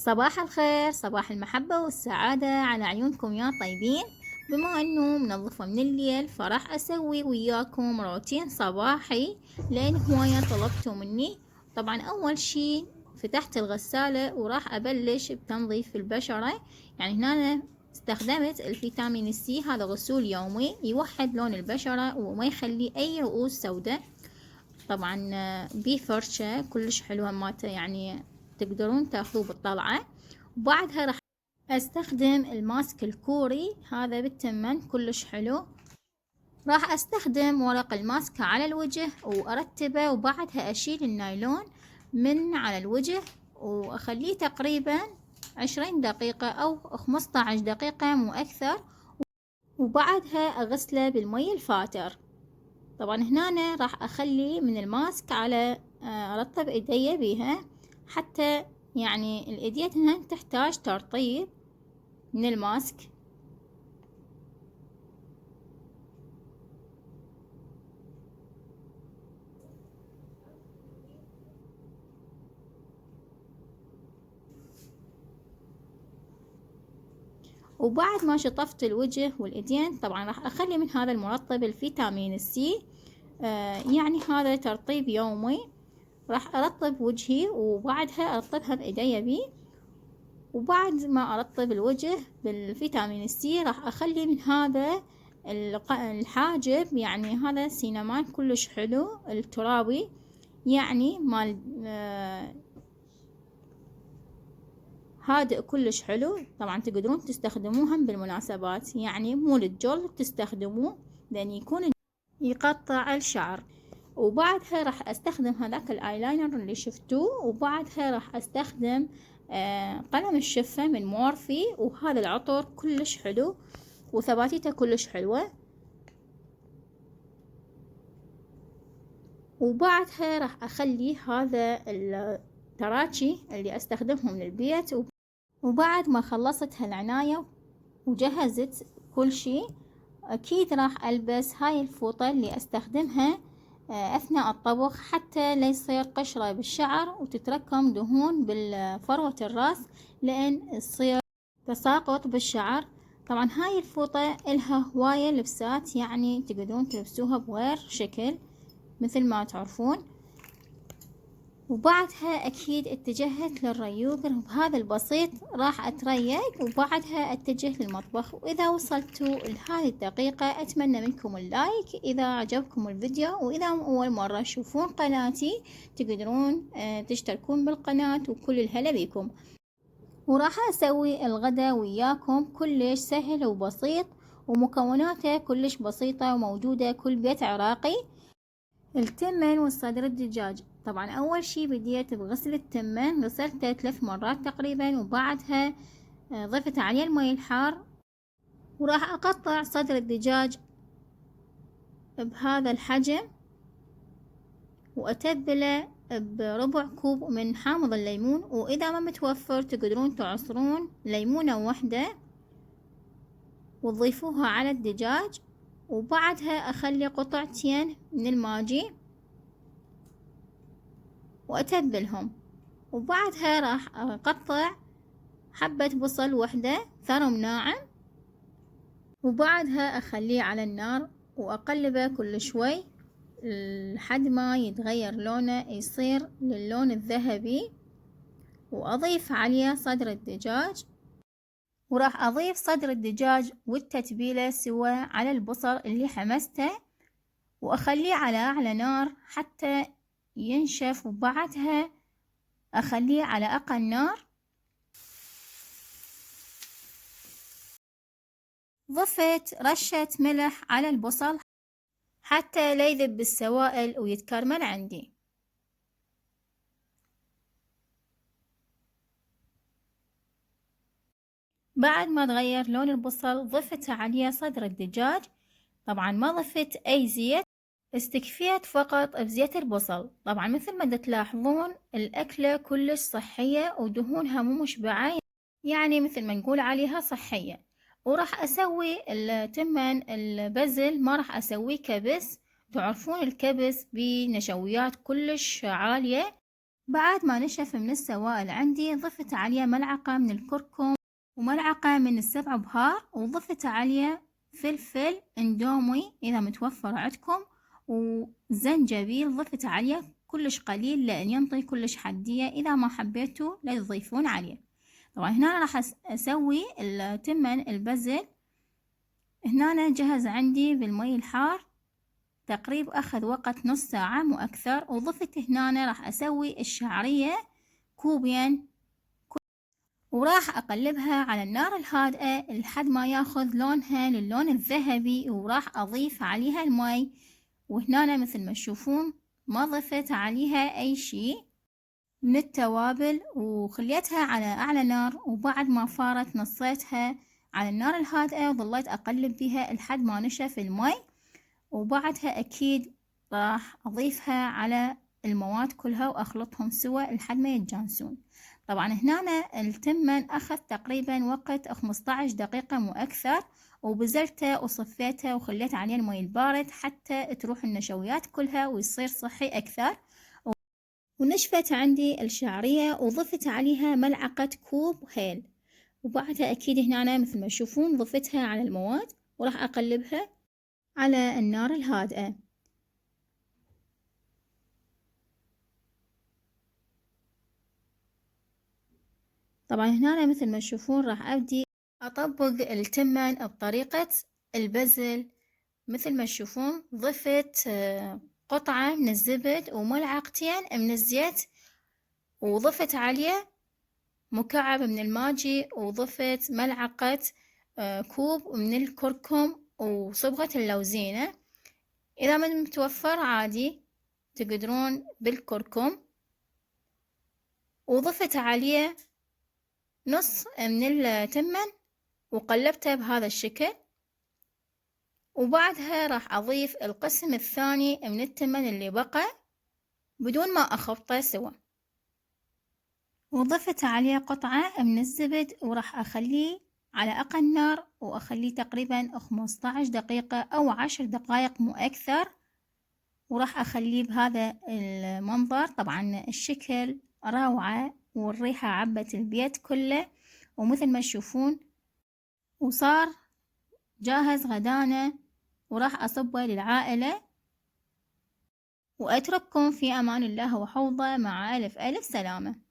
صباح الخير، صباح المحبة والسعادة على عيونكم يا طيبين. بما انه منظفة من الليل فراح اسوي وياكم روتين صباحي لان هواية طلبتوا مني. طبعا اول شي فتحت الغسالة وراح ابلش بتنظيف البشرة. يعني هنا أنا استخدمت الفيتامين سي، هذا غسول يومي يوحد لون البشرة وما يخلي اي رؤوس سوداء. طبعا بيه فرشة كلش حلوة مالته، يعني تقدرون تاخذوه بالطلعة. وبعدها راح استخدم الماسك الكوري هذا بالتمن كلش حلو. راح استخدم ورق الماسك على الوجه وارتبه، وبعدها اشيل النايلون من على الوجه واخليه تقريبا 20 دقيقة او 15 دقيقة مو اكثر، وبعدها اغسله بالمي الفاتر. طبعا هنا راح اخلي من الماسك على ارطب ايدي بيها، حتى يعني الايديات هنا تحتاج ترطيب من الماسك. وبعد ما شطفت الوجه والايدين طبعا راح اخلي من هذا المرطب الفيتامين السي. يعني هذا ترطيب يومي. راح ارطب وجهي وبعدها ارطبها بايدي بيه. وبعد ما ارطب الوجه بالفيتامين السي راح اخلي من هذا الحاجب، يعني هذا سينمان كلش حلو الترابي، يعني مال هادئ كلش حلو. طبعا تقدرون تستخدموها بالمناسبات، يعني مو للجل تستخدموه لان يكون يقطع الشعر. وبعدها راح استخدم هذاك الايلاينر اللي شفتوه، وبعدها راح استخدم قلم الشفة من مورفي، وهذا العطر كلش حلو وثباتيته كلش حلوة. وبعدها راح اخلي هذا التراتشي اللي استخدمهم للبيت. وبعد ما خلصت هالعناية وجهزت كل شي، اكيد راح البس هاي الفوطة اللي استخدمها اثناء الطبخ حتى لا يصير قشرة بالشعر وتتركم دهون بالفروة الراس، لان يصير تساقط بالشعر. طبعا هاي الفوطة الها هواية لبسات، يعني تقدرون تلبسوها بغير شكل مثل ما تعرفون. وبعدها اكيد اتجهت للريوق بهذا البسيط، راح اتريق وبعدها اتجه للمطبخ. واذا وصلتوا لهذه الدقيقة اتمنى منكم اللايك اذا عجبكم الفيديو، واذا اول مرة تشوفون قناتي تقدرون تشتركون بالقناة. وكل الهلا بكم. وراح اسوي الغدا وياكم كلش سهل وبسيط، ومكوناته كلش بسيطة وموجودة كل بيت عراقي. التمن والصدر الدجاج. طبعا اول شي بديت بغسل التمن، غسلته 3 مرات تقريبا، وبعدها ضفت عليه المي الحار. وراح اقطع صدر الدجاج بهذا الحجم واتبله بربع كوب من حامض الليمون، واذا ما متوفر تقدرون تعصرون ليمونة واحدة وتضيفوها على الدجاج. وبعدها اخلي قطعتين من الماجي واتبلهم. وبعدها راح اقطع حبة بصل واحدة ثرم ناعم، وبعدها اخليه على النار واقلبه كل شوي لحد ما يتغير لونه يصير للون الذهبي. واضيف عليه صدر الدجاج، وراح اضيف صدر الدجاج والتتبيلة سوا على البصل اللي حمسته، واخليه على اعلى نار حتى ينشف. وبعدها اخليه على اقل نار. ضفت رشة ملح على البصل حتى لا يذب بالسوائل ويتكرمل عندي. بعد ما تغير لون البصل ضفت عليه صدر الدجاج. طبعا ما ضفت اي زيت، استكفيت فقط بزيت البصل. طبعا مثل ما تلاحظون الاكلة كلش صحية ودهونها مو مشبعة، يعني مثل ما نقول عليها صحية. وراح اسوي التمن البزل، ما راح اسويه كبس. تعرفون الكبس بنشويات كلش عالية، بعد ما نشف من السوائل عندي ضفت عليه ملعقة من الكركم وملعقة من السبع بهار، وضفت عليه فلفل اندومي إذا متوفر عندكم، وزنجبيل ضفت عليه كلش قليل لأن ينطي كلش حدية، إذا ما حبيتوا لا تضيفون عليه. طبعا هنا راح أسوي التمن البزل. هنا جهز عندي بالمي الحار تقريبا أخذ وقت نص ساعة مو أكثر، وضفت هنا راح أسوي الشعرية كوبين، وراح أقلبها على النار الهادئة لحد ما ياخذ لونها للون الذهبي، وراح أضيف عليها المي. وهنا مثل ما تشوفون ما ضفت عليها أي شي من التوابل، وخليتها على أعلى نار، وبعد ما فارت نصيتها على النار الهادئة وظليت أقلب بها لحد ما نشف المي، وبعدها أكيد راح أضيفها على المواد كلها وأخلطهم سوا لحد ما يتجانسون. طبعا هنا التمن أخذ تقريبا وقت 15 دقيقة مو أكثر، وبزلته وصفيته وخليت عليه المي البارد حتى تروح النشويات كلها ويصير صحي أكثر. ونشفت عندي الشعرية وضفت عليها ملعقة كوب هيل، وبعدها أكيد هنا مثل ما تشوفون ضفتها على المواد وراح أقلبها على النار الهادئة. طبعا هنا مثل ما تشوفون راح أبدي أطبق التمن بطريقة البزل. مثل ما تشوفون ضفت قطعة من الزبد وملعقتين من الزيت، وضفت عليه مكعب من الماجي، وضفت ملعقة كوب من الكركم وصبغة اللوزينة. إذا ما متوفر عادي تقدرون بالكركم، وضفت عليه نص من التمن وقلبته بهذا الشكل. وبعدها راح أضيف القسم الثاني من التمن اللي بقى بدون ما أخلطه سوا، وضفت عليه قطعة من الزبد وراح أخليه على أقل نار، وأخليه تقريبا 15 دقيقة أو 10 دقائق مو أكثر، وراح أخليه بهذا المنظر. طبعا الشكل روعة والريحة عبت البيت كله، ومثل ما تشوفون وصار جاهز غدانا، وراح أصبه للعائلة. وأترككم في أمان الله وحوضه، مع ألف ألف سلامة.